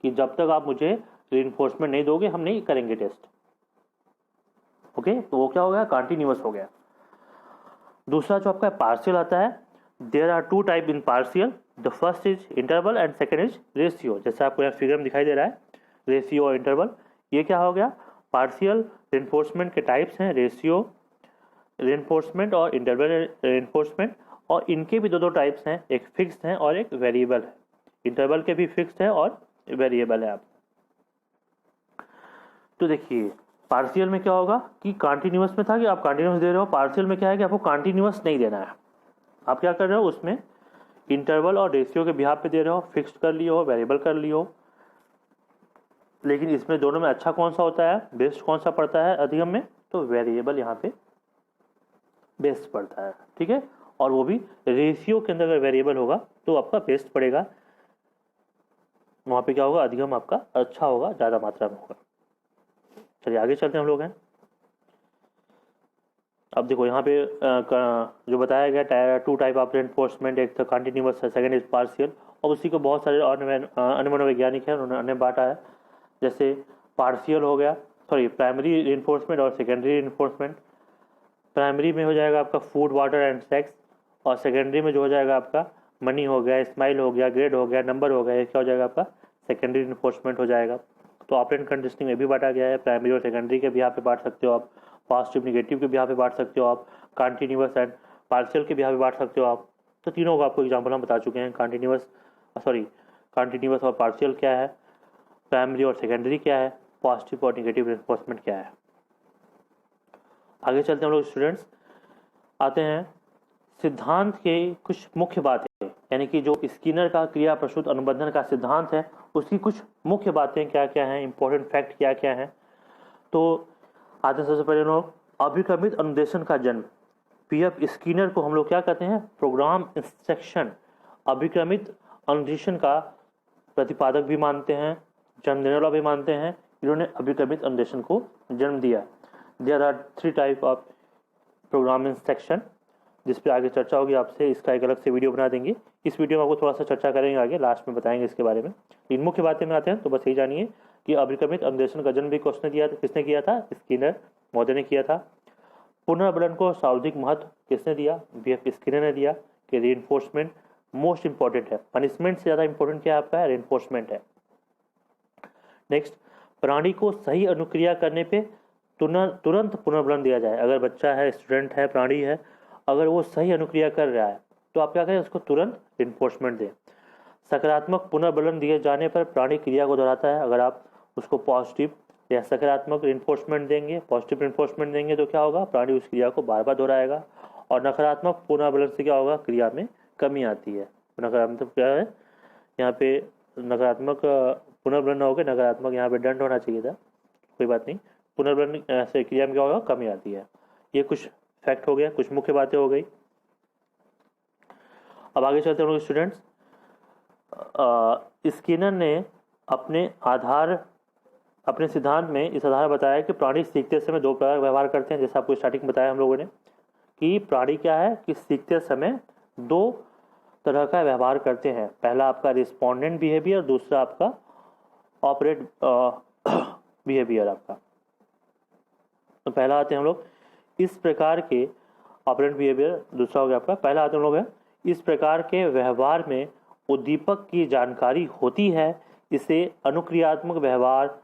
कि जब तक आप मुझे रिइंफोर्समेंट नहीं दोगे हम नहीं करेंगे टेस्ट। ओके, तो वो क्या हो गया, कंटिन्यूअस हो गया। दूसरा जो आपका पार्शियल आता है, there are two type in partial, the first is interval and second is ratio. जैसे आपको यहाँ फिगर में दिखाई दे रहा है, रेशियो और इंटरवल, ये क्या हो गया, पार्शियल रिइंफोर्समेंट के टाइप्स हैं, रेशियो रिइंफोर्समेंट और इंटरवल रिइंफोर्समेंट, और इनके भी दो टाइप्स हैं, एक फिक्स्ड है और एक वेरिएबल है। इंटरवल के भी फिक्स्ड है और वेरिएबल है। आप तो देखिए पार्शियल में क्या होगा कि कंटिन्यूअस में था कि आप कंटिन्यूअस दे रहे हो, पार्शियल में क्या है कि आपको कंटिन्यूअस नहीं देना है। आप क्या कर रहे हो, उसमें इंटरवल और रेशियो के बिहाफ पे दे रहे हो, फिक्स्ड कर लिए हो, वेरिएबल कर लिए हो। लेकिन इसमें दोनों में अच्छा कौन सा होता है, बेस्ट कौन सा पड़ता है अधिगम में, तो वेरिएबल यहाँ पे बेस्ट पड़ता है। ठीक है, और वो भी रेशियो के अंदर अगर वेरिएबल होगा तो आपका बेस्ट पड़ेगा, वहाँ पे क्या होगा, अधिगम आपका अच्छा होगा, ज़्यादा मात्रा में होगा। चलिए आगे चलते हैं हम लोग हैं। अब देखो यहाँ पे जो बताया गया टू टाइप ऑफ रिइंफोर्समेंट, एक तो कंटिन्यूअस है, सेकंड इज पार्शियल, और उसी को बहुत सारे अन्य मनोवैज्ञानिक हैं उन्होंने अन्य बांटा है। जैसे पार्शियल हो गया, सॉरी प्राइमरी रिइंफोर्समेंट और सेकेंडरी रिइंफोर्समेंट। प्राइमरी में हो जाएगा आपका फूड, वाटर एंड सेक्स, और सेकेंडरी में जो हो जाएगा आपका मनी हो गया, स्माइल हो गया, ग्रेड हो गया, नंबर हो गया, ये क्या हो जाएगा आपका सेकेंडरी रिइंफोर्समेंट हो जाएगा। तो ऑपरेंट कंडीशनिंग में भी बांटा गया है, प्राइमरी और सेकेंडरी के भी यहाँ पे बांट सकते हो आप, पॉजिटिव निगेटिव के भी यहाँ पे बांट सकते हो आप, कंटिन्यूअस एंड पार्शियल के भी यहाँ पे बांट सकते हो आप। तो तीनों का आपको एग्जाम्पल हम बता चुके हैं, कंटिन्यूअस और पार्शियल क्या है, प्राइमरी और सेकेंडरी क्या है, पॉजिटिव और निगेटिव रिइंफोर्समेंट क्या है। आगे चलते हैं हम लोग स्टूडेंट्स, आते हैं सिद्धांत के कुछ मुख्य बातें, यानी कि जो स्किनर का क्रिया प्रसूत अनुबंधन का सिद्धांत है उसकी कुछ मुख्य बातें क्या क्या हैं, इंपॉर्टेंट फैक्ट क्या क्या हैं। तो आते हैं सबसे पहले लोग अभिक्रमित अनुदेशन का जन्म। पीएफ स्किनर को हम लोग क्या कहते हैं, प्रोग्राम इंस्ट्रक्शन अभिक्रमित अनुदेशन का प्रतिपादक भी मानते हैं, जन्म देने वाला भी मानते हैं। इन्होंने अभिक्रमित अनुदेशन को जन्म दिया। There are 3 type of programme instruction, जिस पे आगे चर्चा होगी आपसे, इसका एक अलग से वीडियो बना देंगे। इस वीडियो में आपको थोड़ा सा चर्चा करेंगे, आगे लास्ट में बताएंगे इसके बारे में। इन मुख्य बातें में आते हैं तो बस यही जानिए कि अभिक्रमित अनुदेशन का जन्म भी किसने किया था, स्किनर महोदय ने किया था। पुनर्बलन को सर्वाधिक महत्व किसने दिया, बीएफ स्किनर ने दिया, कि रिइंफोर्समेंट मोस्ट इंपॉर्टेंट है, पनिशमेंट से ज़्यादा इंपॉर्टेंट क्या आपका है, रिइंफोर्समेंट है। नेक्स्ट, प्राणी को सही अनुक्रिया करने पे तुरंत पुनर्बलन दिया जाए। अगर बच्चा है, स्टूडेंट है, प्राणी है, अगर वो सही अनुक्रिया कर रहा है तो आप क्या करें, उसको तुरंत रिइंफोर्समेंट दें। सकारात्मक पुनर्बलन दिए जाने पर प्राणी क्रिया को दोहराता है। अगर आप उसको पॉजिटिव या सकारात्मक रिइंफोर्समेंट देंगे, पॉजिटिव रिइंफोर्समेंट देंगे तो क्या होगा, प्राणी उस क्रिया को बार बार दोहराएगा। और नकारात्मक पुनर्बलन से क्या होगा, क्रिया में कमी आती है। नकारात्मक क्या है, यहाँ पे नकारात्मक पुनर्बलन हो गया, नकारात्मक यहाँ पे दंड होना चाहिए था, कोई बात नहीं। पुनर्बलन से क्रिया में क्या होगा, कमी आती है। ये कुछ फैक्ट हो गया, कुछ मुख्य बातें हो गई। अब आगे चलते हैं हम लोग स्टूडेंट्स। स्किनर ने अपने आधार अपने सिद्धांत में इस आधार बताया कि प्राणी सीखते समय दो प्रकार का व्यवहार करते हैं। जैसे आपको स्टार्टिंग में बताया हम लोगों ने कि प्राणी क्या है कि सीखते समय दो तरह का व्यवहार करते हैं। पहला आपका रिस्पोंडेंट बिहेवियर, दूसरा आपका ऑपरेट बिहेवियर आपका। तो पहला आते हैं हम लोग इस प्रकार के ऑपरेंट बिहेवियर, दूसरा हो गया आपका पहला आते हम लोग है इस प्रकार के व्यवहार में उद्दीपक की जानकारी होती है। इसे अनुक्रियात्मक व्यवहार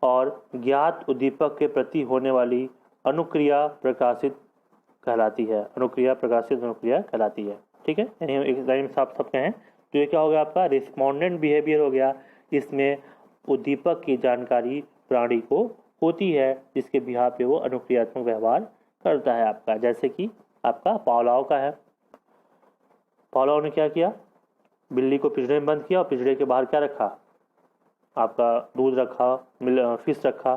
और ज्ञात उद्दीपक के प्रति होने वाली अनुक्रिया प्रकाशित कहलाती है। अनुक्रिया प्रकाशित अनुक्रिया कहलाती है। ठीक है, यानी एक लाइन में साफ साफ कहें तो ये क्या हो गया आपका रिस्पोंडेंट बिहेवियर हो गया। इसमें उद्दीपक की जानकारी प्राणी को होती है जिसके बिहार पे वो अनुक्रियात्मक व्यवहार करता है आपका। जैसे कि आपका पावलाव का है। पावलाव ने क्या किया, बिल्ली को पिंजरे में बंद किया और पिंजरे के बाहर क्या रखा, आपका दूध रखा, फिश रखा।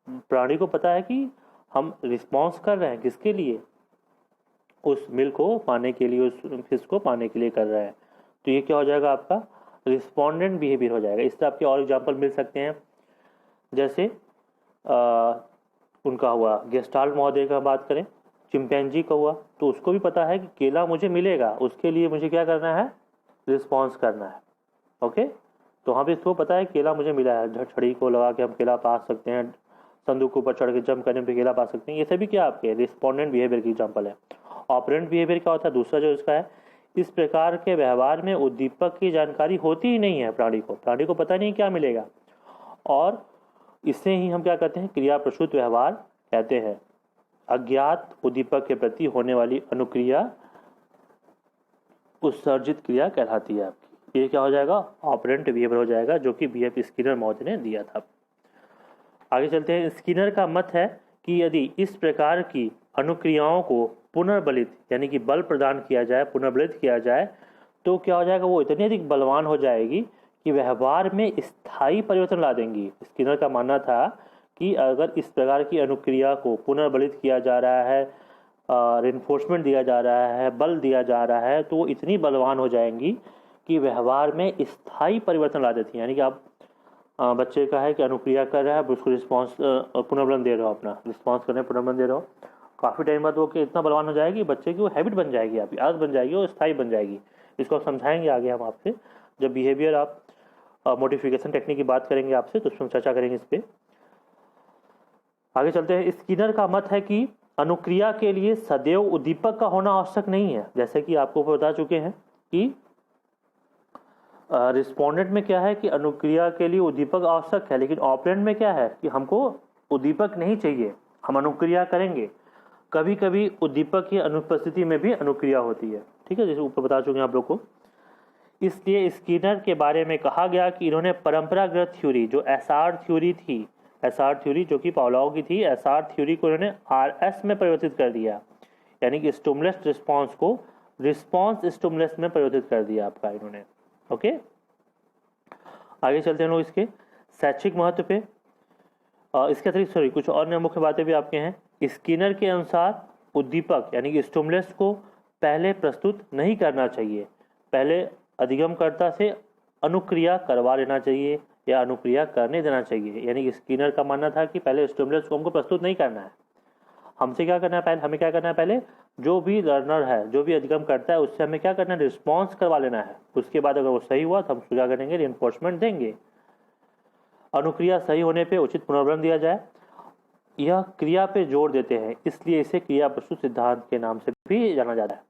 प्राणी को पता है कि हम रिस्पॉन्स कर रहे हैं किसके लिए, उस मिल्क को पाने के लिए, उस फिश को पाने के लिए कर रहे हैं। तो ये क्या हो जाएगा आपका रिस्पोंडेंट बिहेवियर हो जाएगा। इससे आपके और एग्जांपल मिल सकते हैं। जैसे उनका हुआ गेस्टाल्ट महोदय का बात करें, चिंपैंजी का हुआ, तो उसको भी पता है कि केला मुझे मिलेगा, उसके लिए मुझे क्या करना है, रिस्पॉन्स करना है। ओके, तो वहाँ पे इसको पता है केला मुझे मिला है, छड़ी को लगा के हम केला पा सकते हैं, संदूक के ऊपर चढ़ के जंप करने पे केला पा सकते हैं। ये सभी क्या आपके रिस्पोंडेंट बिहेवियर की एग्जांपल है। ऑपरेंट बिहेवियर क्या होता है दूसरा जो इसका है, इस प्रकार के व्यवहार में उद्दीपक की जानकारी होती ही नहीं है प्राणी को पता नहीं क्या मिलेगा, और इससे ही हम क्या कहते हैं क्रिया प्रसूत व्यवहार कहते हैं। अज्ञात उद्दीपक के प्रति होने वाली अनुक्रिया उत्सर्जित क्रिया कहलाती है आपकी। ये क्या हो जाएगा ऑपरेंट बिहेवियर हो जाएगा, जो कि B.F. स्किनर महोदय ने दिया था। आगे चलते हैं। स्किनर का मत है कि यदि इस प्रकार की अनुक्रियाओं को पुनर्बलित यानी कि बल प्रदान किया जाए, पुनर्बलित किया जाए, तो क्या हो जाएगा, वो इतनी अधिक बलवान हो जाएगी कि व्यवहार में स्थायी परिवर्तन ला देंगी। स्किनर का मानना था कि अगर इस प्रकार की अनुक्रिया को पुनर्बलित किया जा रहा है, रिइंफोर्समेंट दिया जा रहा है, बल दिया जा रहा है, तो वो इतनी बलवान हो जाएंगी कि व्यवहार में स्थायी परिवर्तन ला देती है। यानी कि आप बच्चे का है कि अनुक्रिया कर रहा है, उसको रिस्पॉन्स पुनर्बलन दे रहे हो, अपना रिस्पॉन्स करने पुनर्बलन दे रहे हो, काफ़ी टाइम बाद वो कि इतना बलवान हो जाएगी बच्चे की, वो हैबिट बन जाएगी, आपकी आदत बन जाएगी, वो स्थायी बन जाएगी। इसको समझाएंगे आगे हम आपसे, जब बिहेवियर आप मोडिफिकेशन टेक्निक की बात करेंगे आपसे, तो उसमें चर्चा करेंगे इस पर। आगे चलते हैं। स्किनर का मत है कि अनुक्रिया के लिए सदैव उद्दीपक का होना आवश्यक नहीं है। जैसे कि आपको बता चुके हैं कि रिस्पोंडेंट में क्या है कि अनुक्रिया के लिए उद्दीपक आवश्यक है, लेकिन ऑपरेंट में क्या है कि हमको उद्दीपक नहीं चाहिए, हम अनुक्रिया करेंगे। कभी कभी उद्दीपक की अनुपस्थिति में भी अनुक्रिया होती है। ठीक है, जैसे ऊपर बता चुके हैं आप लोग को। इसलिए स्किनर के बारे में कहा गया कि इन्होंने परंपरागत थ्योरी जो एसआर थ्योरी थी, एसआर थ्योरी जो कि पावलोव की थी, एसआर थ्योरी को इन्होंने आरएस में परिवर्तित कर दिया, यानी कि स्टिमुलस रिस्पॉन्स को रिस्पॉन्स स्टिमुलस में परिवर्तित कर दिया आपका इन्होंने। ओके, आगे चलते हैं लोग इसके शैक्षिक महत्व पे। इसके अतिरिक्त कुछ और मुख्य बातें भी आपके हैं। स्किनर के अनुसार उद्दीपक यानी कि स्टिमुलस को पहले प्रस्तुत नहीं करना चाहिए, पहले अधिगमकर्ता से अनुक्रिया करवा लेना चाहिए या अनुक्रिया करने देना चाहिए। यानी कि स्किनर का मानना था कि पहले स्टिमुलस को हमको प्रस्तुत नहीं करना है, हमसे क्या करना है, पहले हमें क्या करना है, पहले जो भी लर्नर है, जो भी अधिगम करता है, उससे हमें क्या करना है, रिस्पॉन्स करवा लेना है। उसके बाद अगर वो सही हुआ तो हम क्या करेंगे, रिइंफोर्समेंट देंगे। अनुक्रिया सही होने पे उचित पुनर्बलन दिया जाए, यह क्रिया पे जोर देते हैं, इसलिए इसे क्रिया प्रस्तुत सिद्धांत के नाम से भी जाना जाता है।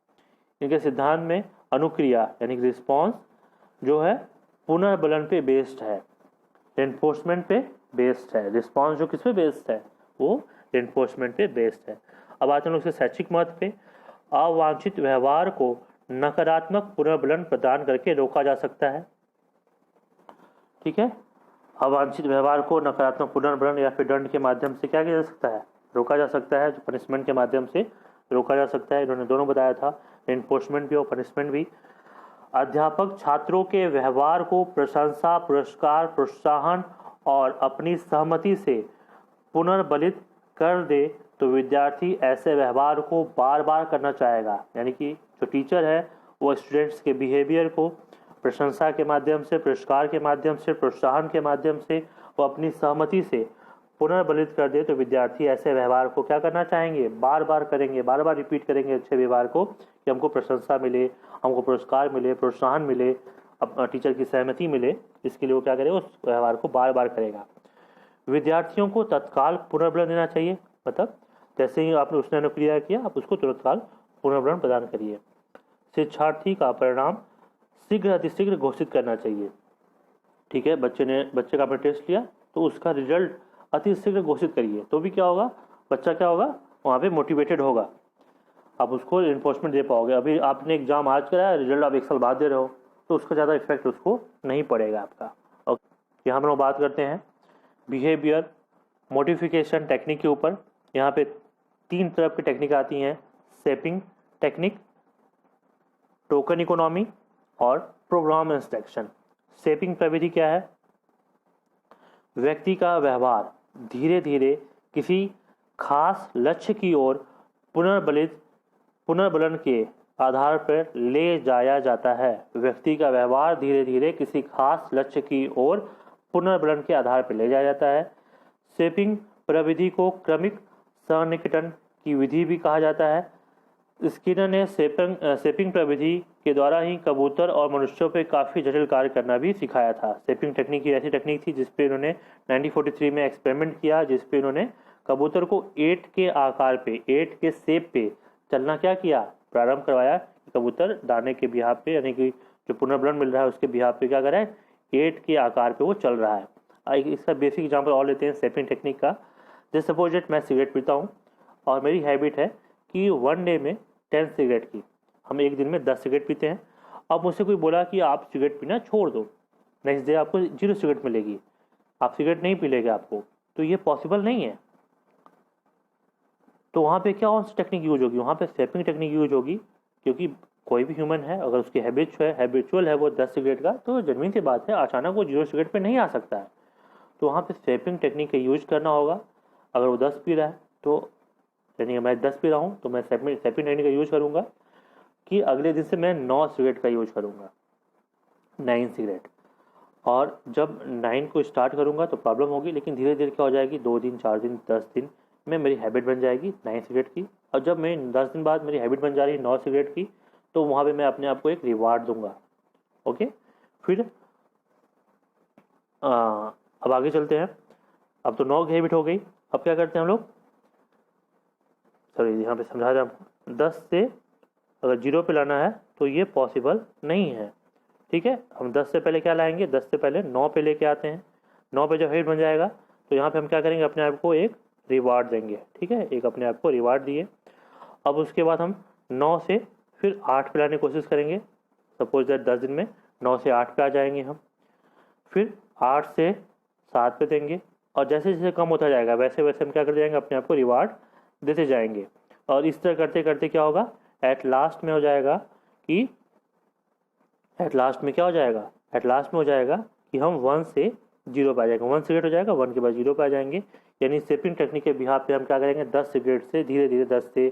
इनके सिद्धांत में अनुक्रिया यानी रिस्पॉन्स जो है पुनर्बलन पे बेस्ड है, रिइंफोर्समेंट पे बेस्ड है। रिस्पॉन्स जो किस पे बेस्ड है, वो रिइंफोर्समेंट पे बेस्ड है। अब आते हैं लोग शैक्षिक महत्व पे। अवांछित व्यवहार को नकारात्मक पुनर्बलन प्रदान करके रोका जा सकता है। ठीक है, अवांछित व्यवहार को नकारात्मक पुनर्बलन या फिर दंड के माध्यम से क्या किया जा सकता है, रोका जा सकता है। जो पनिशमेंट के माध्यम से रोका जा सकता है, इन्होंने दोनों बताया था, रिइंफोर्समेंट भी और पनिशमेंट भी। अध्यापक छात्रों के व्यवहार को प्रशंसा, पुरस्कार, प्रोत्साहन और अपनी सहमति से पुनर्बलित कर दे तो विद्यार्थी ऐसे व्यवहार को बार बार करना चाहेगा। यानी कि जो टीचर है वो स्टूडेंट्स के बिहेवियर को प्रशंसा के माध्यम से, पुरस्कार के माध्यम से, प्रोत्साहन के माध्यम से वो अपनी सहमति से पुनर्बलित कर दे तो विद्यार्थी ऐसे व्यवहार को क्या करना चाहेंगे, बार बार करेंगे, बार बार रिपीट करेंगे अच्छे व्यवहार को, कि हमको प्रशंसा मिले, हमको पुरस्कार मिले, प्रोत्साहन मिले, टीचर की सहमति मिले। इसके लिए वो क्या करेगा, उस व्यवहार को बार बार करेगा। विद्यार्थियों को तत्काल पुनर्बलन देना चाहिए, मतलब जैसे ही आपने उसने अनुक्रिया किया आप उसको तत्काल पुनर्बलन प्रदान करिए। शिक्षार्थी का परिणाम शीघ्र अतिशीघ्र घोषित करना चाहिए। ठीक है, बच्चे का आपने टेस्ट लिया तो उसका रिजल्ट अतिशीघ्र घोषित करिए, तो भी क्या होगा, बच्चा क्या होगा, वहाँ पे मोटिवेटेड होगा, आप उसको इन्फोर्समेंट दे पाओगे। अभी आपने एग्जाम आज कराया, रिजल्ट आप 1 साल बाद दे रहे हो, तो उसका ज़्यादा इफेक्ट उसको नहीं पड़ेगा आपका। और यहाँ हम लोग बात करते हैं बिहेवियर मॉडिफिकेशन टेक्निक के ऊपर। यहाँ पे 3 तरह की टेक्निक आती हैं, शेपिंग टेक्निक, टोकन इकोनॉमी और प्रोग्राम इंस्ट्रक्शन। शेपिंग प्रविधि क्या है, व्यक्ति का व्यवहार धीरे धीरे किसी खास लक्ष्य की ओर पुनर्बलन के आधार पर ले जाया जाता है। व्यक्ति का व्यवहार धीरे धीरे किसी खास लक्ष्य की ओर पुनर्बलन के आधार पर ले जाया जाता है। शेपिंग प्रविधि को क्रमिक सन्निकटन की विधि भी कहा जाता है। स्किनर ने शेपिंग प्रविधि के द्वारा ही कबूतर और मनुष्यों पर काफ़ी जटिल कार्य करना भी सिखाया था। शेपिंग टेक्निक की ऐसी टेक्निक थी जिसपे इन्होंने 1943 में एक्सपेरिमेंट किया, जिसपे इन्होंने कबूतर को 8 के आकार पे, 8 के शेप पे चलना क्या किया, प्रारंभ करवाया। कबूतर दाने के बिहाफ पे, यानी कि जो पुनर्बलन मिल रहा है उसके बिहाफ पे क्या कर रहा है, 8 के आकार पे वो चल रहा है। इसका बेसिक एग्जाम्पल और लेते हैं शेपिंग टेक्निक का। जैसे सपोज दैट मैं सिगरेट पीता हूँ और मेरी हैबिट है कि 1 डे में 10 सिगरेट की, हम एक दिन में 10 सिगरेट पीते हैं। अब मुझसे कोई बोला कि आप सिगरेट पीना छोड़ दो, नेक्स्ट डे आपको 0 सिगरेट मिलेगी, आप सिगरेट नहीं पी लेंगे आपको, तो ये पॉसिबल नहीं है। तो वहाँ पे क्या टेक्निक यूज होगी, वहाँ पे शेपिंग टेक्निक यूज होगी, क्योंकि कोई भी ह्यूमन है अगर उसकी हैबिचुअल है वो 10 सिगरेट का, तो जन्मी की बात है अचानक वो 0 सिगरेट पे नहीं आ सकता है। तो वहाँ पे शेपिंग टेक्निक का यूज करना होगा। अगर वो 10 पी रहा है तो यानी मैं 10 पी रहा हूँ तो मैं शेपिंग टेक्निक का यूज करूँगा कि अगले दिन से मैं 9 सिगरेट का यूज करूँगा, 9 सिगरेट। और जब 9 को स्टार्ट करूँगा तो प्रॉब्लम होगी, लेकिन धीरे धीरे क्या हो जाएगी, 2 दिन, 4 दिन, 10 दिन में मेरी हैबिट बन जाएगी 9 सिगरेट की। और जब मैं 10 दिन बाद मेरी हैबिट बन जा रही है 9 सिगरेट की, तो वहाँ पे मैं अपने आप को एक रिवार्ड दूंगा। ओके, फिर अब आगे चलते हैं। अब तो 9 की हैबिट हो गई, अब क्या करते हैं हम लोग, सॉरी यहाँ पे समझा रहे आपको, 10 से अगर 0 पे लाना है तो ये पॉसिबल नहीं है। ठीक है, हम 10 से पहले क्या लाएंगे, 10 से पहले 9 पे लेके आते हैं। 9 पे जब हैबिट बन जाएगा तो यहाँ पे हम क्या करेंगे, अपने आप को एक रिवार्ड देंगे। ठीक है, एक अपने आप को रिवार्ड दिए। अब उसके बाद हम 9 से फिर 8 पे लाने की कोशिश करेंगे। सपोज दैट 10 दिन में 9 से 8 पे आ जाएंगे हम, फिर 8 से 7 पे देंगे, और जैसे जैसे कम होता जाएगा वैसे वैसे हम क्या करते जाएंगे, अपने आप को रिवार्ड देते जाएंगे। और इस तरह करते करते क्या होगा, एट लास्ट में हो जाएगा कि एट लास्ट में हो जाएगा कि हम 1 से 0 पे आ जाएंगे। 1 सिगरेट हो जाएगा, 1 के बाद 0 पे आ जाएंगे। यानी शेपिंग टेक्निक के बिहाफ पे हम क्या करेंगे, 10 सिगरेट से धीरे धीरे 10 से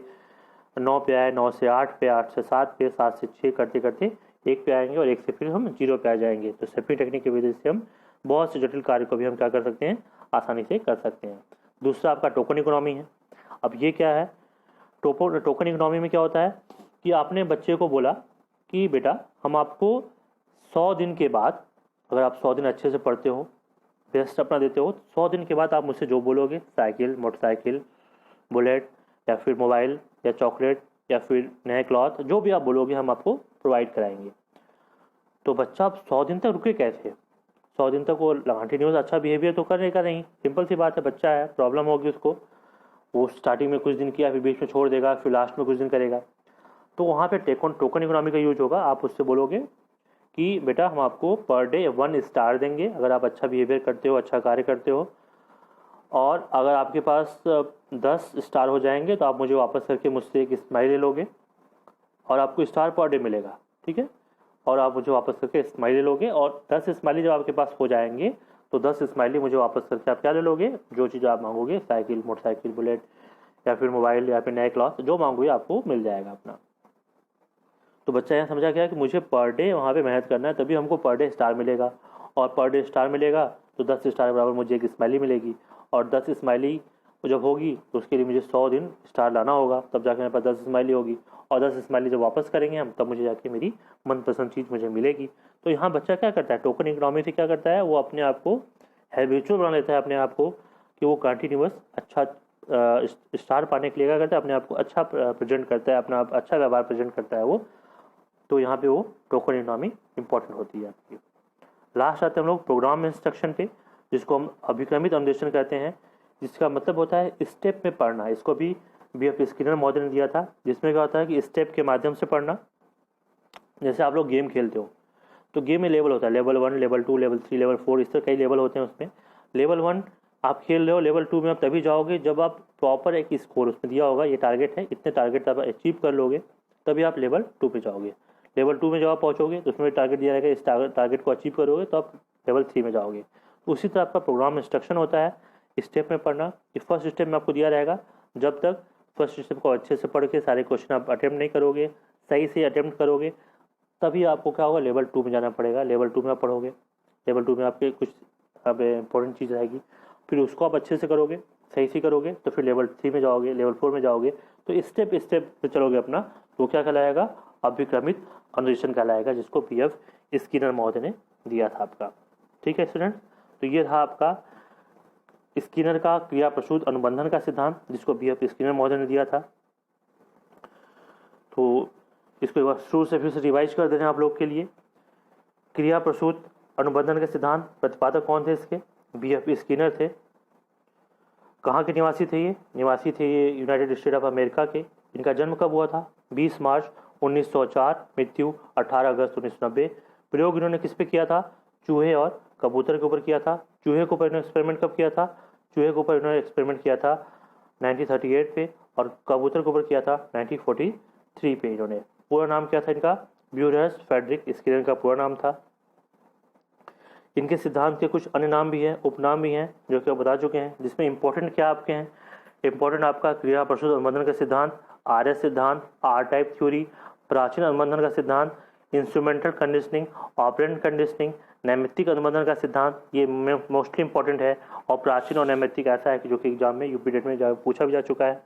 9 पे आए, 9 से 8 पे, 8 से 7 पे, 7 से 6 करते करते 1 पे आएंगे, और 1 से फिर हम 0 पे आ जाएंगे। तो शेपिंग टेक्निक की वजह से हम बहुत से जटिल कार्य को भी हम क्या कर सकते हैं, आसानी से कर सकते हैं। दूसरा आपका टोकन इकोनॉमी है। अब ये क्या है, टोकन इकोनॉमी में क्या होता है कि आपने बच्चे को बोला कि बेटा हम आपको 100 दिन के बाद, अगर आप 100 दिन अच्छे से पढ़ते हो, बेस्ट अपना देते हो, 100 दिन के बाद आप मुझसे जो बोलोगे, साइकिल, मोटरसाइकिल, बुलेट, या फिर मोबाइल, या चॉकलेट, या फिर नए क्लॉथ, जो भी आप बोलोगे हम आपको प्रोवाइड कराएंगे। तो बच्चा अब 100 दिन तक रुके कैसे, 100 दिन तक वो कंटिन्यूस अच्छा बिहेवियर तो करेगा नहीं, सिंपल सी बात है, बच्चा है, प्रॉब्लम होगी उसको। वो स्टार्टिंग में कुछ दिन किया, फिर बीच में छोड़ देगा, फिर लास्ट में कुछ दिन करेगा। तो वहाँ पे टोकन इकोनॉमी का यूज होगा। आप उससे बोलोगे कि बेटा हम आपको पर डे 1 स्टार देंगे अगर आप अच्छा बिहेवियर करते हो, अच्छा कार्य करते हो, और अगर आपके पास 10 स्टार हो जाएंगे तो आप मुझे वापस करके मुझसे एक स्माइल ले लोगे, और आपको स्टार पर डे मिलेगा। ठीक है, और आप मुझे वापस करके स्माइली लोगे, और 10 स्माइली जब आपके पास हो जाएंगे तो 10 स्माइली मुझे वापस करके आप क्या ले लोगे, जो चीज़ आप मांगोगे, साइकिल, मोटरसाइकिल, बुलेट, या फिर मोबाइल, या फिर नए क्लॉथ, जो मांगोगे आपको मिल जाएगा अपना। तो बच्चा यहाँ समझा गया कि मुझे पर डे वहाँ पे मेहनत करना है, तभी हमको पर डे स्टार मिलेगा, और पर डे स्टार मिलेगा तो 10 स्टार के बराबर मुझे एक स्माइली मिलेगी, और 10 स्माइली जब होगी तो उसके लिए मुझे 100 दिन स्टार लाना होगा, तब जाके मेरे पास 10 स्माइली होगी, और 10 स्माइली जब वापस करेंगे हम तब मुझे जाके मेरी मनपसंद चीज़ मुझे मिलेगी। तो यहाँ बच्चा क्या करता है, टोकन इकोनॉमी से क्या करता है, वो अपने आप को हैबिचुअल बना लेता है अपने आप को कि वो कंटिन्यूअस अच्छा स्टार पाने के लिए क्या करता है, अपने आप को अच्छा प्रेजेंट करता है, अपना अच्छा व्यवहार प्रेजेंट करता है वो। तो यहाँ पे वो टोकन इकोनॉमी इंपॉर्टेंट होती है आपकी। लास्ट आते हैं हम लोग प्रोग्राम इंस्ट्रक्शन पे, जिसको हम अभिक्रमित अनुदेशन कहते हैं, जिसका मतलब होता है स्टेप में पढ़ना। इसको भी BF स्किनर मॉडल ने दिया था, जिसमें क्या होता है कि स्टेप के माध्यम से पढ़ना। जैसे आप लोग गेम खेलते हो तो गेम में लेवल होता है, लेवल 1, लेवल 2, लेवल 3, लेवल 4, इस तरह कई लेवल होते हैं उसमें। लेवल 1 आप खेल रहे हो, लेवल 2 में आप तभी जाओगे जब आप प्रॉपर एक स्कोर उसमें दिया होगा, ये टारगेट है, इतने टारगेट आप अचीव कर लोगे तभी आप लेवल 2 पे जाओगे। लेवल 2 में जब आप पहुँचोगे तो उसमें टारगेट दिया रहेगा, इस टारगेट को अचीव करोगे तो आप लेवल 3 में जाओगे। उसी तरह आपका प्रोग्राम इंस्ट्रक्शन होता है, स्टेप में पढ़ना। कि फर्स्ट स्टेप में आपको दिया रहेगा, जब तक फर्स्ट स्टेप को अच्छे से पढ़ के सारे क्वेश्चन आप अटेम्प्ट नहीं करोगे, सही से अटेम्प्ट करोगे, तभी आपको क्या होगा, लेवल 2 में जाना पड़ेगा। लेवल 2 में आप पढ़ोगे, लेवल 2 में आपके कुछ अब इंपॉर्टेंट चीज़ रहेगी, फिर उसको आप अच्छे से करोगे, सही से करोगे, तो फिर लेवल 3 में जाओगे, लेवल 4 में जाओगे। तो स्टेप स्टेप पे चलोगे अपना, तो क्या कहलाएगा, अभिक्रमित अनुदेशन कहलाएगा, जिसको BF स्किनर महोदय ने दिया था आपका। ठीक है स्टूडेंट, तो ये था आपका स्किनर का क्रिया प्रसूत अनुबंधन का सिद्धांत, जिसको BF स्किनर महोदय ने दिया था। तो इसको एक बार शुरू से फिर से रिवाइज कर दे रहे हैं आप लोग के लिए। क्रिया प्रसूत अनुबंधन के सिद्धांत प्रतिपादक कौन थे इसके, BF स्किनर थे। कहाँ के निवासी थे ये, निवासी थे ये यूनाइटेड स्टेट ऑफ अमेरिका के। इनका जन्म कब हुआ था, 20 मार्च 1904, मृत्यु 18 अगस्त 1990। प्रयोग इन्होंने किस पे किया था, चूहे और कबूतर के ऊपर किया था। चूहे के ऊपर इन्होंने एक्सपेरिमेंट कब किया था, चूहे के ऊपर इन्होंने एक्सपेरिमेंट किया था 1938 पे, और कबूतर के ऊपर किया था 1943 पे। इन्होंने पूरा नाम क्या था इनका, ब्यूरहस फ्रेडरिक स्किनर का पूरा नाम था। इनके सिद्धांत के कुछ अन्य नाम भी हैं, उपनाम भी हैं, जो कि आप बता चुके हैं। जिसमें इंपॉर्टेंट क्या आपके हैं, इंपॉर्टेंट आपका क्रिया प्रसूत अनुबंधन का सिद्धांत, RS सिद्धांत, R टाइप थ्योरी, प्राचीन अनुबंधन का सिद्धांत, इंस्ट्रूमेंटल कंडीशनिंग, ऑपरेंट कंडीशनिंग, नैमित्तिक अनुबंधन का सिद्धांत, ये मोस्टली इंपॉर्टेंट है। और प्राचीन और नैमित्तिक ऐसा है कि जो कि एग्जाम में यूपी डेट में पूछा भी जा चुका है।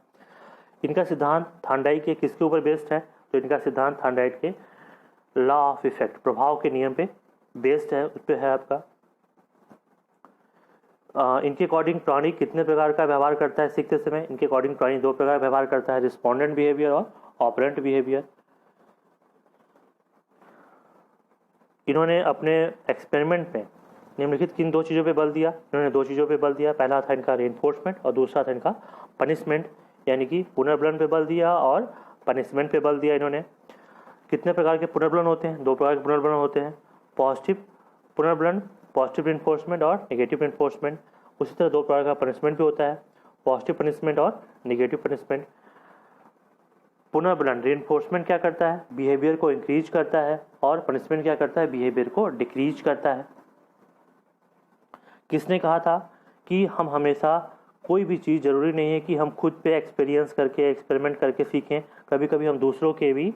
इनका सिद्धांत थांडाइट के किसके ऊपर बेस्ड है, तो इनका सिद्धांत थांडाइट के लॉ ऑफ इफेक्ट, प्रभाव के नियम पे बेस्ड है, उस पर है आपका। इनके अकॉर्डिंग प्राणी कितने प्रकार का व्यवहार करता है सीखते समय, इनके अकॉर्डिंग प्राणी 2 प्रकार का व्यवहार करता है, रिस्पोंडेंट बिहेवियर और ऑपरेंट बिहेवियर। इन्होंने अपने एक्सपेरिमेंट में निम्नलिखित किन 2 चीज़ों पे बल दिया, इन्होंने 2 चीज़ों पे बल दिया। पहला था इनका रेनफोर्समेंट और दूसरा था इनका पनिशमेंट, यानी कि पुनर्बलन पे बल दिया और पनिशमेंट पे बल दिया इन्होंने। कितने प्रकार के पुनर्बलन होते हैं, 2 प्रकार के पुनर्बलन होते हैं, पॉजिटिव पुनर्बलन, पॉजिटिव इन्फोर्समेंट और नेगेटिव इन्फोर्समेंट। उसी तरह 2 प्रकार का पनिशमेंट भी होता है, पॉजिटिव पनिशमेंट और नेगेटिव पनिशमेंट। पुनर्बलन रेनफोर्समेंट क्या करता है, बिहेवियर को इंक्रीज करता है, और पनिशमेंट क्या करता है, बिहेवियर को डिक्रीज करता है। किसने कहा था कि हम हमेशा कोई भी चीज़ ज़रूरी नहीं है कि हम खुद पे एक्सपीरियंस करके एक्सपेरिमेंट करके सीखें, कभी कभी हम दूसरों के भी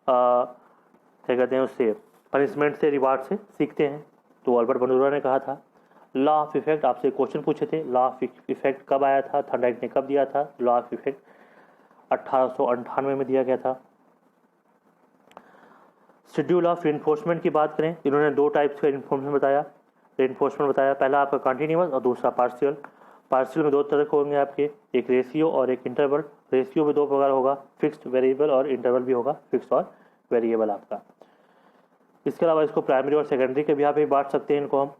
क्या कहते हैं उससे, पनिशमेंट से, रिवार्ड से सीखते हैं। तो अल्बर्ट बंडूरा ने कहा था। लॉ ऑफ इफेक्ट, आपसे क्वेश्चन पूछे थे, लॉ ऑफ इफेक्ट कब आया था, थांडाइट ने कब दिया था, लॉ ऑफ इफेक्ट 1898 में दिया गया था। शेड्यूल ऑफ रेनफोर्समेंट की बात करें, इन्होंने 2 टाइप्स का रेनफोर्समेंट बताया, रेनफोर्समेंट बताया। पहला आपका कंटिन्यूअस और दूसरा पार्शियल। पार्शियल में 2 तरह के होंगे आपके, एक रेशियो और एक इंटरवल। रेशियो में 2 प्रकार होगा, फिक्स्ड वेरिएबल, और इंटरवल भी होगा फिक्स्ड और वेरिएबल आपका। इसके अलावा इसको प्राइमरी और सेकेंडरी के भी यहाँ पे बांट सकते हैं इनको हम।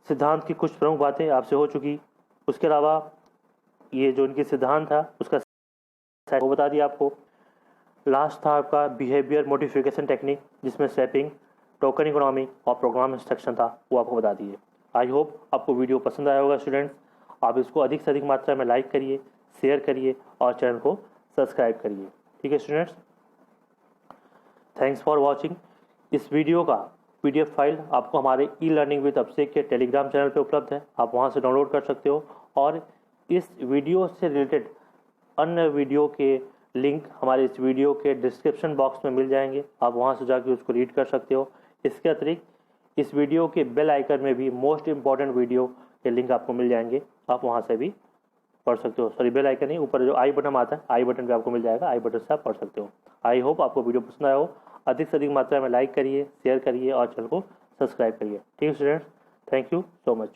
सिद्धांत की कुछ प्रमुख बातें आपसे हो चुकी। उसके अलावा ये जो इनकी सिद्धांत था उसका वो बता दिया आपको। लास्ट था आपका बिहेवियर मॉडिफिकेशन टेक्निक, जिसमें शेपिंग, टोकन इकोनॉमी और प्रोग्राम इंस्ट्रक्शन था, वो आपको बता दिए। आई होप आपको वीडियो पसंद आया होगा स्टूडेंट्स। आप इसको अधिक से अधिक मात्रा में लाइक करिए, शेयर करिए और चैनल को सब्सक्राइब करिए। ठीक है स्टूडेंट्स, थैंक्स फॉर वॉचिंग। इस वीडियो का PDF फाइल आपको हमारे E-लर्निंग विद अभिषेक के टेलीग्राम चैनल पे उपलब्ध है, आप वहाँ से डाउनलोड कर सकते हो। और इस वीडियो से रिलेटेड अन्य वीडियो के लिंक हमारे इस वीडियो के डिस्क्रिप्शन बॉक्स में मिल जाएंगे, आप वहाँ से जाके उसको रीड कर सकते हो। इसके अतिरिक्त इस वीडियो के बेल आइकन में भी मोस्ट इम्पॉर्टेंट वीडियो के लिंक आपको मिल जाएंगे, आप वहाँ से भी पढ़ सकते हो। सॉरी, बेल आइकन नहीं, ऊपर जो आई बटन आता है, आई बटन पे आपको मिल जाएगा, आई बटन से आप पढ़ सकते हो। आई होप आपको वीडियो पसंद आया हो। अधिक से अधिक मात्रा में लाइक करिए, शेयर करिए और चैनल को सब्सक्राइब करिए। ठीक है students, thank you so much.